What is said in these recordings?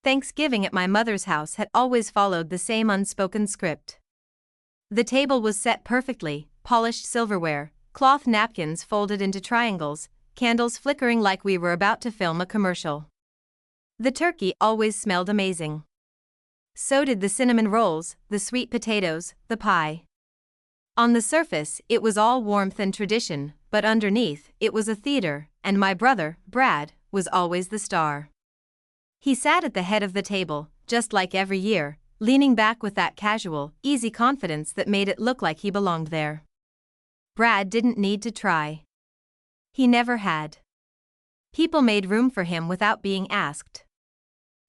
Thanksgiving at my mother's house had always followed the same unspoken script. The table was set perfectly, polished silverware, cloth napkins folded into triangles, candles flickering like we were about to film a commercial. The turkey always smelled amazing. So did the cinnamon rolls, the sweet potatoes, the pie. On the surface, it was all warmth and tradition, but underneath, it was a theater, and my brother, Brad, was always the star. He sat at the head of the table, just like every year, leaning back with that casual, easy confidence that made it look like he belonged there. Brad didn't need to try. He never had. People made room for him without being asked.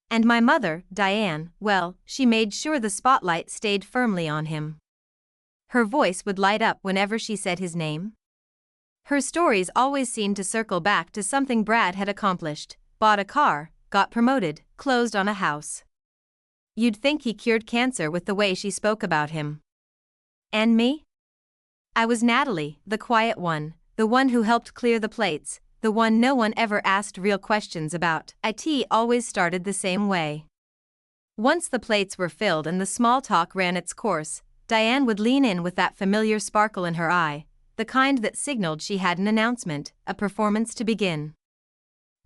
And my mother, Diane, well, she made sure the spotlight stayed firmly on him. Her voice would light up whenever she said his name. Her stories always seemed to circle back to something Brad had accomplished: bought a car, got promoted, closed on a house. You'd think he cured cancer with the way she spoke about him. And me? I was Natalie, the quiet one, the one who helped clear the plates, the one no one ever asked real questions about. It always started the same way. Once the plates were filled and the small talk ran its course, Diane would lean in with that familiar sparkle in her eye, the kind that signaled she had an announcement, a performance to begin.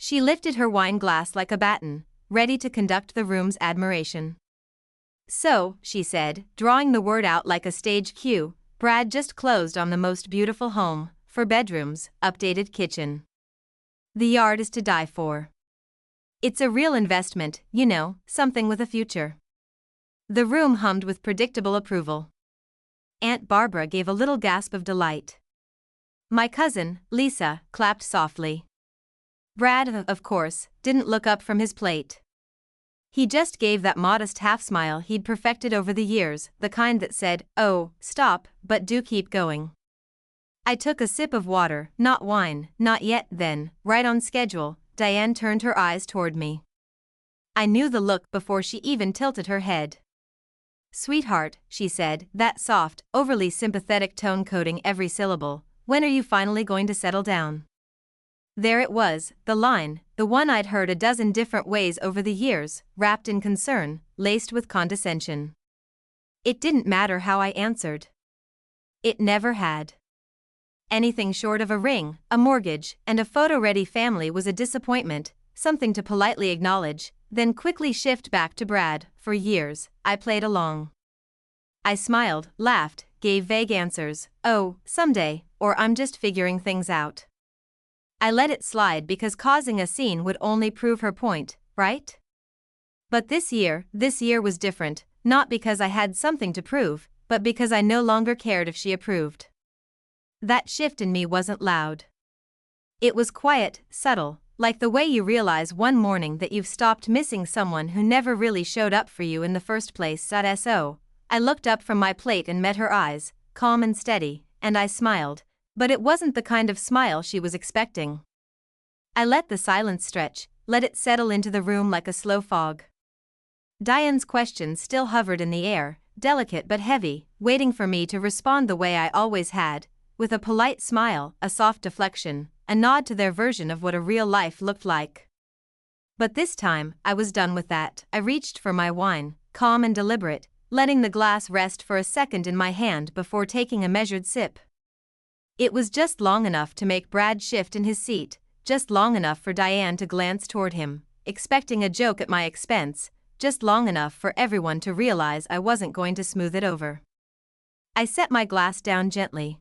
She lifted her wine glass like a baton, ready to conduct the room's admiration. So, she said, drawing the word out like a stage cue, Brad just closed on the most beautiful home, 4 bedrooms, updated kitchen. The yard is to die for. It's a real investment, you know, something with a future. The room hummed with predictable approval. Aunt Barbara gave a little gasp of delight. My cousin, Lisa, clapped softly. Brad, of course, didn't look up from his plate. He just gave that modest half-smile he'd perfected over the years, the kind that said, "Oh, stop, but do keep going." I took a sip of water, not wine, not yet. Then, right on schedule, Diane turned her eyes toward me. I knew the look before she even tilted her head. "Sweetheart," she said, that soft, overly sympathetic tone coding every syllable, "when are you finally going to settle down?" There it was, the line, the one I'd heard a dozen different ways over the years, wrapped in concern, laced with condescension. It didn't matter how I answered. It never had. Anything short of a ring, a mortgage, and a photo-ready family was a disappointment, something to politely acknowledge, then quickly shift back to Brad. For years, I played along. I smiled, laughed, gave vague answers, "Oh, someday," or "I'm just figuring things out." I let it slide because causing a scene would only prove her point, right? But this year was different, not because I had something to prove, but because I no longer cared if she approved. That shift in me wasn't loud. It was quiet, subtle, like the way you realize one morning that you've stopped missing someone who never really showed up for you in the first place. So, I looked up from my plate and met her eyes, calm and steady, and I smiled, but it wasn't the kind of smile she was expecting. I let the silence stretch, let it settle into the room like a slow fog. Diane's question still hovered in the air, delicate but heavy, waiting for me to respond the way I always had, with a polite smile, a soft deflection, a nod to their version of what a real life looked like. But this time, I was done with that. I reached for my wine, calm and deliberate, letting the glass rest for a second in my hand before taking a measured sip. It was just long enough to make Brad shift in his seat, just long enough for Diane to glance toward him, expecting a joke at my expense, just long enough for everyone to realize I wasn't going to smooth it over. I set my glass down gently.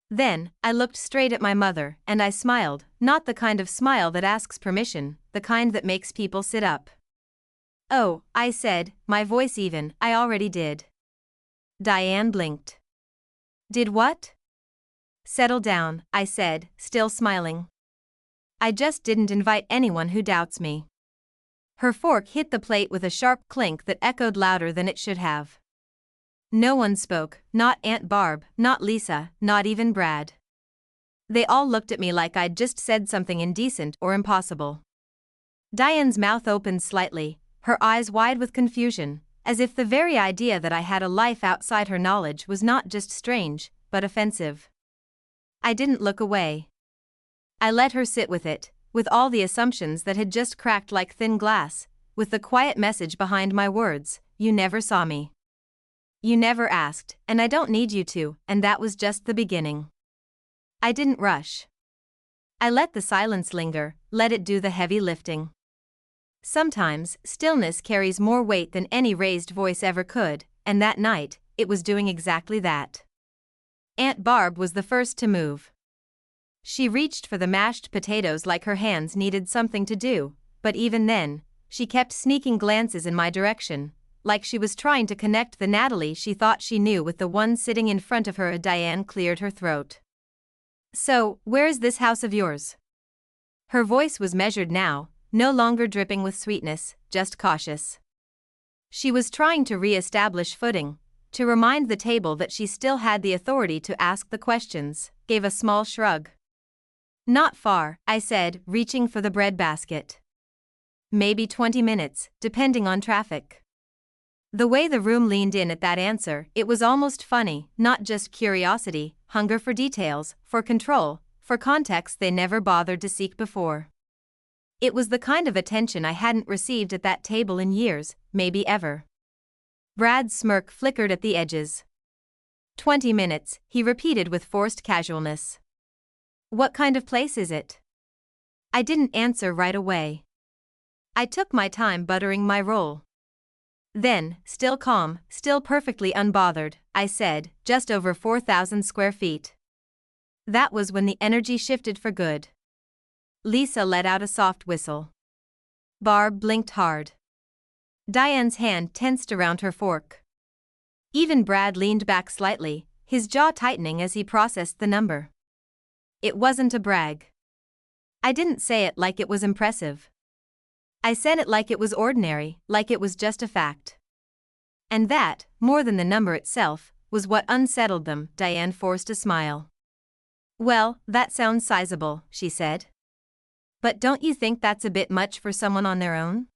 Then, I looked straight at my mother, and I smiled, not the kind of smile that asks permission, the kind that makes people sit up. "Oh," I said, my voice even, "I already did." Diane blinked. "Did what?" "Settle down," I said, still smiling. "I just didn't invite anyone who doubts me." Her fork hit the plate with a sharp clink that echoed louder than it should have. No one spoke, not Aunt Barb, not Lisa, not even Brad. They all looked at me like I'd just said something indecent or impossible. Diane's mouth opened slightly, her eyes wide with confusion, as if the very idea that I had a life outside her knowledge was not just strange, but offensive. I didn't look away. I let her sit with it, with all the assumptions that had just cracked like thin glass, with the quiet message behind my words, "You never saw me. You never asked, and I don't need you to," and that was just the beginning. I didn't rush. I let the silence linger, let it do the heavy lifting. Sometimes, stillness carries more weight than any raised voice ever could, and that night, it was doing exactly that. Aunt Barb was the first to move. She reached for the mashed potatoes like her hands needed something to do, but even then, she kept sneaking glances in my direction, like she was trying to connect the Natalie she thought she knew with the one sitting in front of her. Diane cleared her throat. "So, where is this house of yours?" Her voice was measured now, no longer dripping with sweetness, just cautious. She was trying to re-establish footing, to remind the table that she still had the authority to ask the questions. Gave a small shrug. "Not far," I said, reaching for the bread basket. "Maybe 20 minutes, depending on traffic." The way the room leaned in at that answer, it was almost funny, not just curiosity, hunger for details, for control, for context they never bothered to seek before. It was the kind of attention I hadn't received at that table in years, maybe ever. Brad's smirk flickered at the edges. 20 minutes, he repeated with forced casualness. "What kind of place is it?" I didn't answer right away. I took my time buttering my roll. Then, still calm, still perfectly unbothered, I said, "Just over 4,000 square feet." That was when the energy shifted for good. Lisa let out a soft whistle. Barb blinked hard. Diane's hand tensed around her fork. Even Brad leaned back slightly, his jaw tightening as he processed the number. It wasn't a brag. I didn't say it like it was impressive. I said it like it was ordinary, like it was just a fact. And that, more than the number itself, was what unsettled them. Diane forced a smile. "Well, that sounds sizable," she said. "But don't you think that's a bit much for someone on their own?"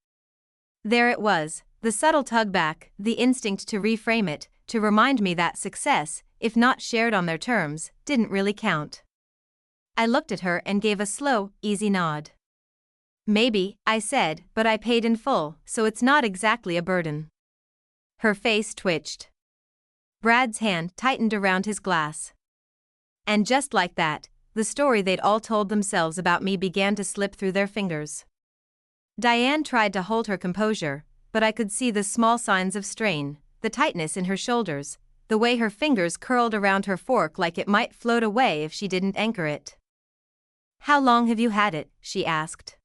There it was, the subtle tug back, the instinct to reframe it, to remind me that success, if not shared on their terms, didn't really count. I looked at her and gave a slow, easy nod. "Maybe," I said, "but I paid in full, so it's not exactly a burden." Her face twitched. Brad's hand tightened around his glass. And just like that, the story they'd all told themselves about me began to slip through their fingers. Diane tried to hold her composure, but I could see the small signs of strain, the tightness in her shoulders, the way her fingers curled around her fork like it might float away if she didn't anchor it. "How long have you had it?" she asked.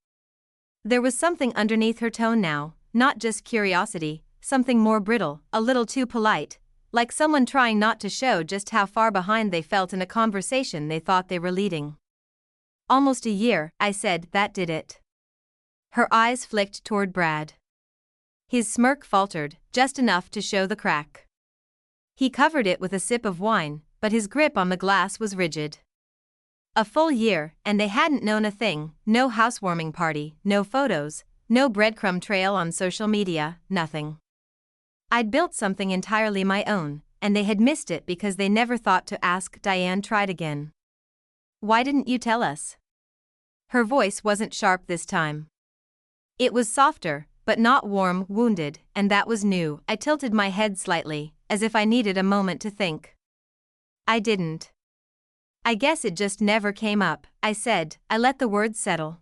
There was something underneath her tone now, not just curiosity, something more brittle, a little too polite, like someone trying not to show just how far behind they felt in a conversation they thought they were leading. "Almost a year," I said. "That did it." Her eyes flicked toward Brad. His smirk faltered, just enough to show the crack. He covered it with a sip of wine, but his grip on the glass was rigid. A full year, and they hadn't known a thing, no housewarming party, no photos, no breadcrumb trail on social media, nothing. I'd built something entirely my own, and they had missed it because they never thought to ask. Diane tried again. "Why didn't you tell us?" Her voice wasn't sharp this time. It was softer, but not warm, wounded, and that was new. I tilted my head slightly, as if I needed a moment to think. "I didn't. I guess it just never came up," I said. I let the words settle.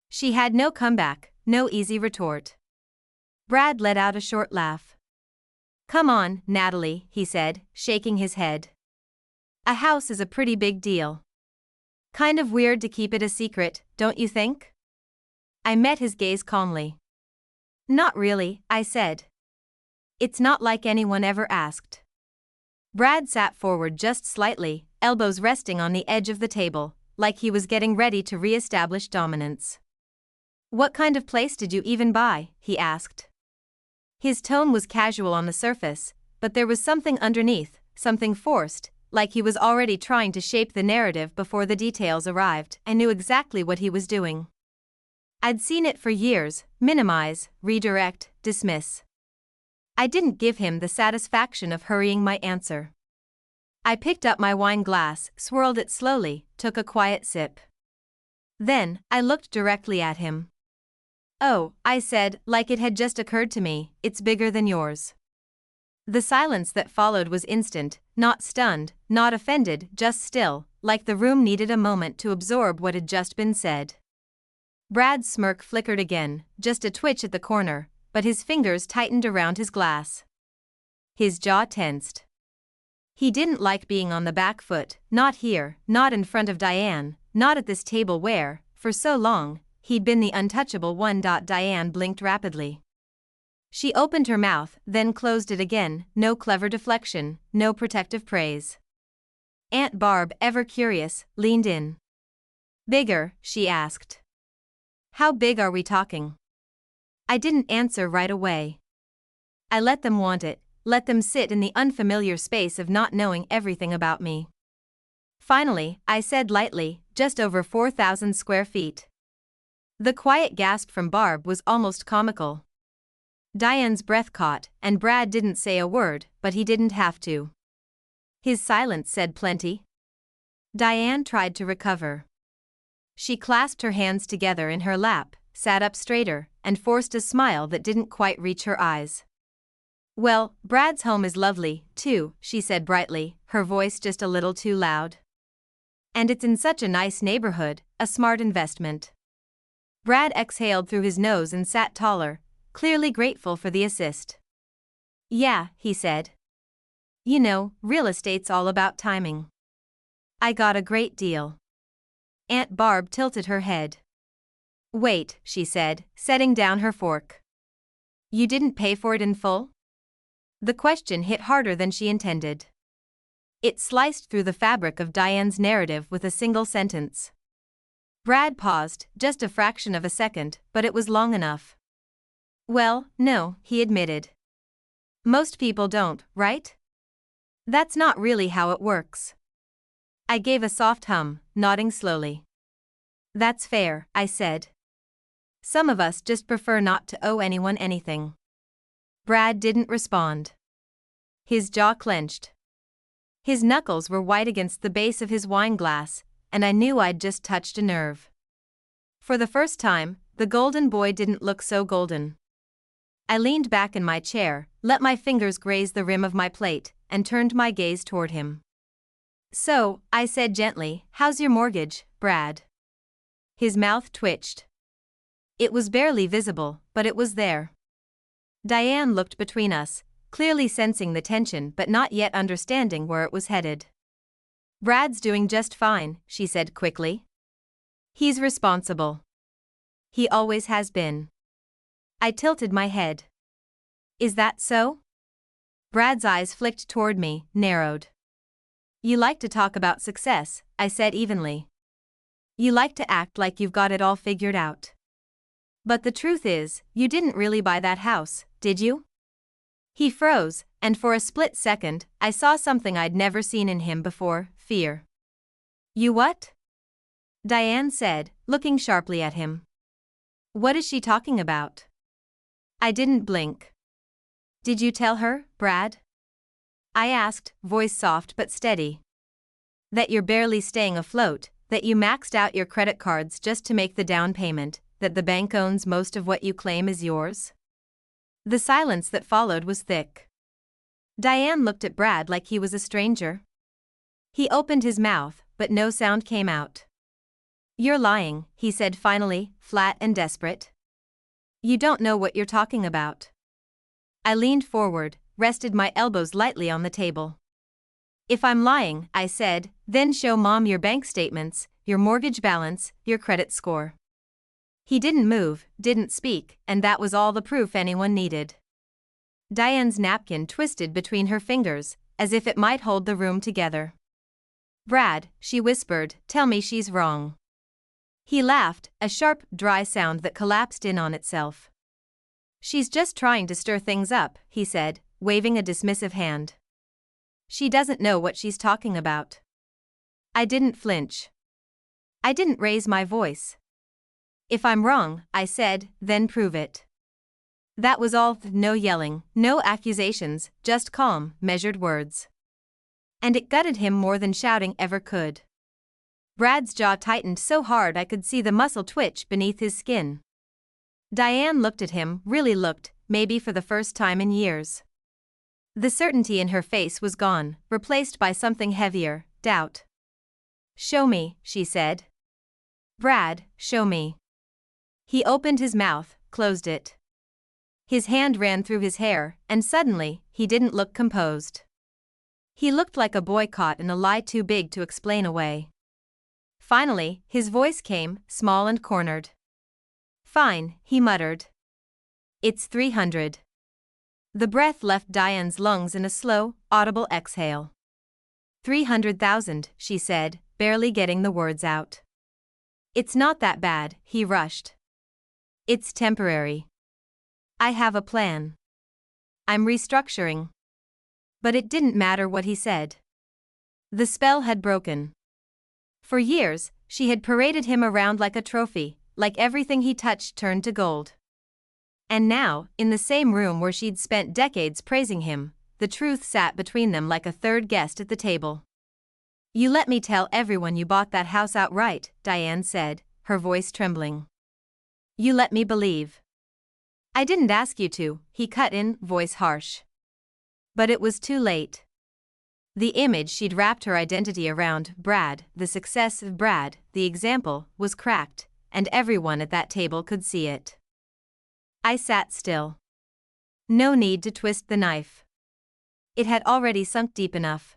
She had no comeback, no easy retort. Brad let out a short laugh. "Come on, Natalie," he said, shaking his head. "A house is a pretty big deal. Kind of weird to keep it a secret, don't you think?" I met his gaze calmly. "Not really," I said. "It's not like anyone ever asked." Brad sat forward just slightly, elbows resting on the edge of the table, like he was getting ready to re-establish dominance. "What kind of place did you even buy?" he asked. His tone was casual on the surface, but there was something underneath, something forced, like he was already trying to shape the narrative before the details arrived. I knew exactly what he was doing. I'd seen it for years, minimize, redirect, dismiss. I didn't give him the satisfaction of hurrying my answer. I picked up my wine glass, swirled it slowly, took a quiet sip. Then, I looked directly at him. Oh, I said, like it had just occurred to me, it's bigger than yours. The silence that followed was instant, not stunned, not offended, just still, like the room needed a moment to absorb what had just been said. Brad's smirk flickered again, just a twitch at the corner, but his fingers tightened around his glass. His jaw tensed. He didn't like being on the back foot, not here, not in front of Diane, not at this table where, for so long, he'd been the untouchable one. Diane blinked rapidly. She opened her mouth, then closed it again, no clever deflection, no protective praise. Aunt Barb, ever curious, leaned in. Bigger, she asked. How big are we talking? I didn't answer right away. I let them want it, let them sit in the unfamiliar space of not knowing everything about me. Finally, I said lightly, just over 4,000 square feet. The quiet gasp from Barb was almost comical. Diane's breath caught, and Brad didn't say a word, but he didn't have to. His silence said plenty. Diane tried to recover. She clasped her hands together in her lap, sat up straighter, and forced a smile that didn't quite reach her eyes. Well, Brad's home is lovely, too, she said brightly, her voice just a little too loud. And it's in such a nice neighborhood, a smart investment. Brad exhaled through his nose and sat taller, clearly grateful for the assist. Yeah, he said. You know, real estate's all about timing. I got a great deal. Aunt Barb tilted her head. Wait, she said, setting down her fork. You didn't pay for it in full? The question hit harder than she intended. It sliced through the fabric of Diane's narrative with a single sentence. Brad paused, just a fraction of a second, but it was long enough. Well, no, he admitted. Most people don't, right? That's not really how it works. I gave a soft hum, nodding slowly. That's fair, I said. Some of us just prefer not to owe anyone anything. Brad didn't respond. His jaw clenched. His knuckles were white against the base of his wine glass, and I knew I'd just touched a nerve. For the first time, the golden boy didn't look so golden. I leaned back in my chair, let my fingers graze the rim of my plate, and turned my gaze toward him. So, I said gently, how's your mortgage, Brad? His mouth twitched. It was barely visible, but it was there. Diane looked between us, clearly sensing the tension but not yet understanding where it was headed. Brad's doing just fine, she said quickly. He's responsible. He always has been. I tilted my head. Is that so? Brad's eyes flicked toward me, narrowed. You like to talk about success, I said evenly. You like to act like you've got it all figured out. But the truth is, you didn't really buy that house, did you? He froze, and for a split second, I saw something I'd never seen in him before, fear. You what? Diane said, looking sharply at him. What is she talking about? I didn't blink. Did you tell her, Brad? I asked, voice soft but steady. That you're barely staying afloat, that you maxed out your credit cards just to make the down payment, that the bank owns most of what you claim is yours? The silence that followed was thick. Diane looked at Brad like he was a stranger. He opened his mouth, but no sound came out. You're lying, he said finally, flat and desperate. You don't know what you're talking about. I leaned forward, rested my elbows lightly on the table. If I'm lying, I said, then show Mom your bank statements, your mortgage balance, your credit score. He didn't move, didn't speak, and that was all the proof anyone needed. Diane's napkin twisted between her fingers, as if it might hold the room together. Brad, she whispered, tell me she's wrong. He laughed, a sharp, dry sound that collapsed in on itself. She's just trying to stir things up, he said, waving a dismissive hand. She doesn't know what she's talking about. I didn't flinch. I didn't raise my voice. If I'm wrong, I said, then prove it. That was all, no yelling, no accusations, just calm, measured words. And it gutted him more than shouting ever could. Brad's jaw tightened so hard I could see the muscle twitch beneath his skin. Diane looked at him, really looked, maybe for the first time in years. The certainty in her face was gone, replaced by something heavier, doubt. "Show me," she said. "Brad, show me." He opened his mouth, closed it. His hand ran through his hair, and suddenly, he didn't look composed. He looked like a boy caught in a lie too big to explain away. Finally, his voice came, small and cornered. "Fine," he muttered. "It's 300. The breath left Diane's lungs in a slow, audible exhale. 300,000, she said, barely getting the words out. "It's not that bad," he rushed. "It's temporary. I have a plan. I'm restructuring." But it didn't matter what he said. The spell had broken. For years, she had paraded him around like a trophy, like everything he touched turned to gold. And now, in the same room where she'd spent decades praising him, the truth sat between them like a third guest at the table. "You let me tell everyone you bought that house outright," Diane said, her voice trembling. "You let me believe." "I didn't ask you to," he cut in, voice harsh. But it was too late. The image she'd wrapped her identity around, Brad, the success of Brad, the example, was cracked, and everyone at that table could see it. I sat still. No need to twist the knife. It had already sunk deep enough.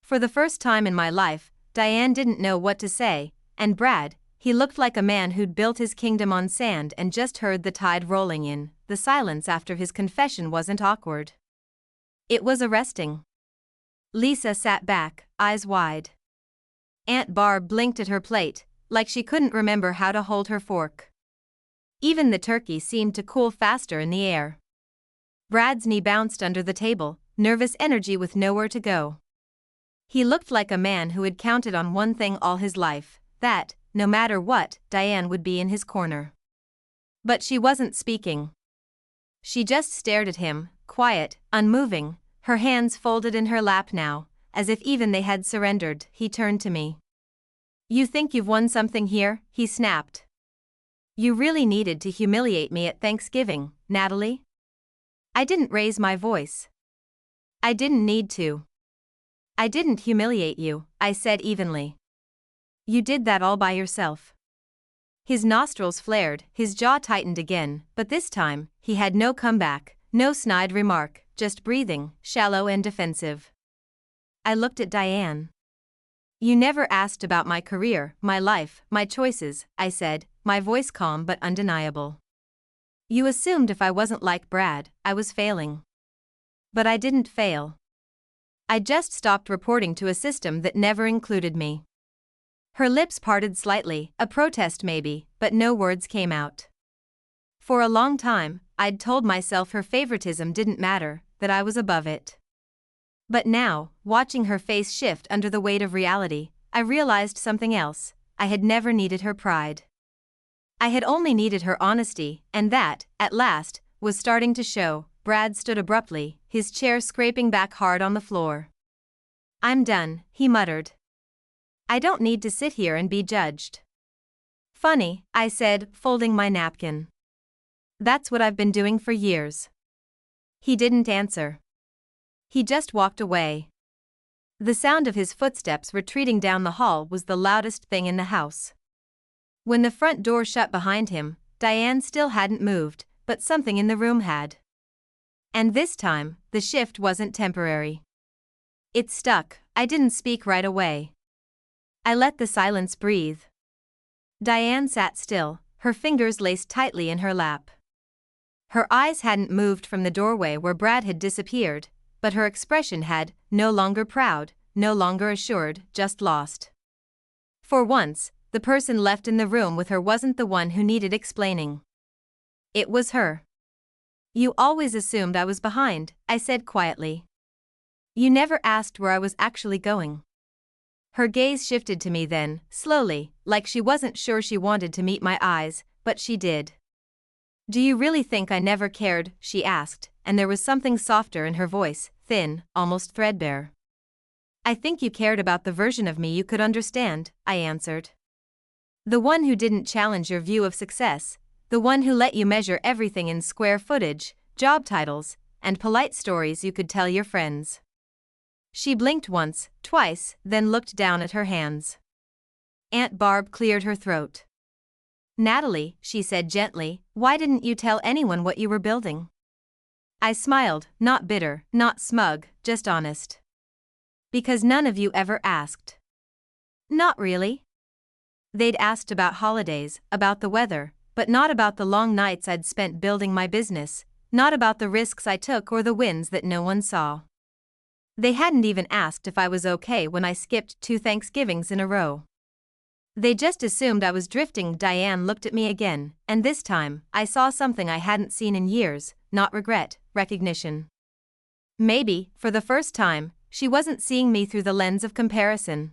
For the first time in my life, Diane didn't know what to say, and Brad, he looked like a man who'd built his kingdom on sand and just heard the tide rolling in. The silence after his confession wasn't awkward. It was arresting. Lisa sat back, eyes wide. Aunt Barb blinked at her plate, like she couldn't remember how to hold her fork. Even the turkey seemed to cool faster in the air. Brad's knee bounced under the table, nervous energy with nowhere to go. He looked like a man who had counted on one thing all his life, that, no matter what, Diane would be in his corner. But she wasn't speaking. She just stared at him, quiet, unmoving, her hands folded in her lap now, as if even they had surrendered. He turned to me. "You think you've won something here?" he snapped. "You really needed to humiliate me at Thanksgiving, Natalie?" I didn't raise my voice. "I didn't need to." "I didn't humiliate you," I said evenly. "You did that all by yourself." His nostrils flared, his jaw tightened again, but this time, he had no comeback, no snide remark, just breathing, shallow and defensive. I looked at Diane. "You never asked about my career, my life, my choices," I said, my voice calm but undeniable. "You assumed if I wasn't like Brad, I was failing. But I didn't fail. I just stopped reporting to a system that never included me." Her lips parted slightly, a protest maybe, but no words came out. For a long time, I'd told myself her favoritism didn't matter, that I was above it. But now, watching her face shift under the weight of reality, I realized something else. I had never needed her pride. I had only needed her honesty, and that, at last, was starting to show. Brad stood abruptly, his chair scraping back hard on the floor. "I'm done," he muttered. "I don't need to sit here and be judged." "Funny," I said, folding my napkin. "That's what I've been doing for years." He didn't answer. He just walked away. The sound of his footsteps retreating down the hall was the loudest thing in the house. When the front door shut behind him, Diane still hadn't moved, but something in the room had. And this time, the shift wasn't temporary. It stuck. I didn't speak right away. I let the silence breathe. Diane sat still, her fingers laced tightly in her lap. Her eyes hadn't moved from the doorway where Brad had disappeared, but her expression had, no longer proud, no longer assured, just lost. For once, the person left in the room with her wasn't the one who needed explaining. It was her. "You always assumed I was behind," I said quietly. "You never asked where I was actually going." Her gaze shifted to me then, slowly, like she wasn't sure she wanted to meet my eyes, but she did. "Do you really think I never cared?" she asked, and there was something softer in her voice, thin, almost threadbare. "I think you cared about the version of me you could understand," I answered. "The one who didn't challenge your view of success, the one who let you measure everything in square footage, job titles, and polite stories you could tell your friends. She blinked once, twice, then looked down at her hands. Aunt Barb cleared her throat. "Natalie," she said gently, "why didn't you tell anyone what you were building?" I smiled, not bitter, not smug, just honest. "Because none of you ever asked." "Not really." They'd asked about holidays, about the weather, but not about the long nights I'd spent building my business, not about the risks I took or the wins that no one saw. They hadn't even asked if I was okay when I skipped 2 Thanksgivings in a row. They just assumed I was drifting. Diane looked at me again, and this time, I saw something I hadn't seen in years, not regret, recognition. Maybe, for the first time, she wasn't seeing me through the lens of comparison.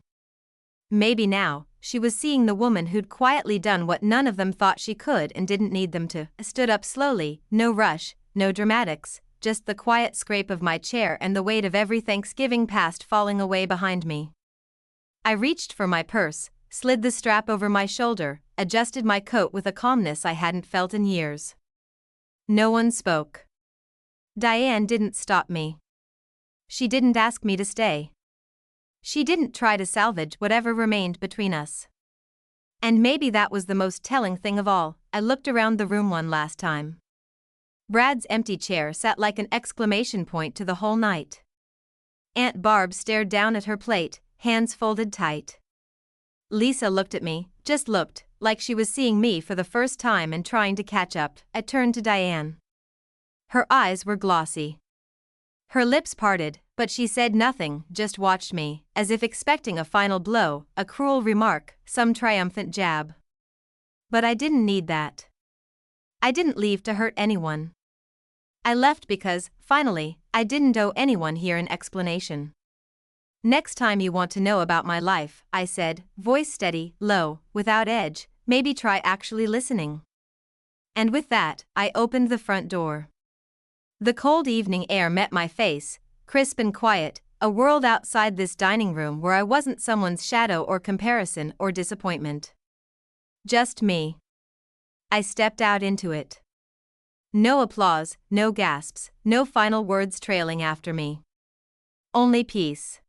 Maybe now, she was seeing the woman who'd quietly done what none of them thought she could and didn't need them to. I stood up slowly, no rush, no dramatics, just the quiet scrape of my chair and the weight of every Thanksgiving past falling away behind me. I reached for my purse, slid the strap over my shoulder, adjusted my coat with a calmness I hadn't felt in years. No one spoke. Diane didn't stop me. She didn't ask me to stay. She didn't try to salvage whatever remained between us. And maybe that was the most telling thing of all. I looked around the room one last time. Brad's empty chair sat like an exclamation point to the whole night. Aunt Barb stared down at her plate, hands folded tight. Lisa looked at me, just looked, like she was seeing me for the first time and trying to catch up. I turned to Diane. Her eyes were glossy. Her lips parted, but she said nothing, just watched me, as if expecting a final blow, a cruel remark, some triumphant jab. But I didn't need that. I didn't leave to hurt anyone. I left because, finally, I didn't owe anyone here an explanation. "Next time you want to know about my life," I said, voice steady, low, without edge, "maybe try actually listening." And with that, I opened the front door. The cold evening air met my face, crisp and quiet, a world outside this dining room where I wasn't someone's shadow or comparison or disappointment. Just me. I stepped out into it. No applause, no gasps, no final words trailing after me. Only peace.